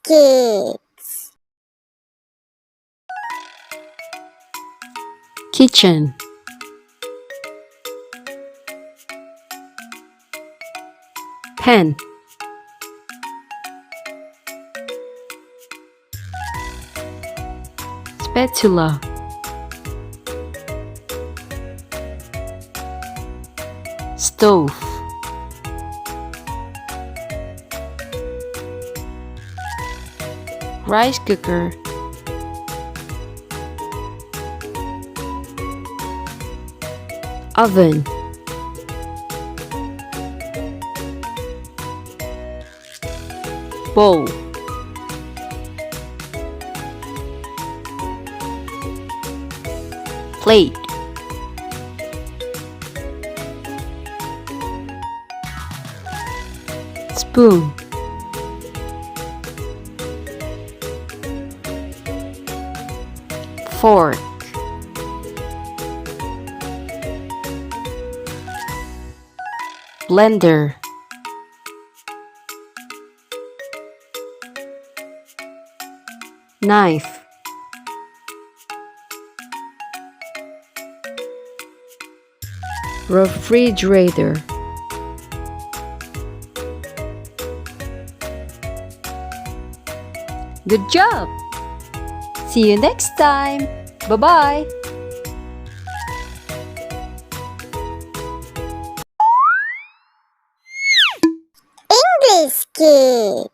Kids. Kitchen. Pan. Spatula. Stove. Rice cooker. Oven. Bowl. Plate. Spoon. Fork. Blender. Knife. Refrigerator. Good job! See you next time! Bye-bye! English Kids.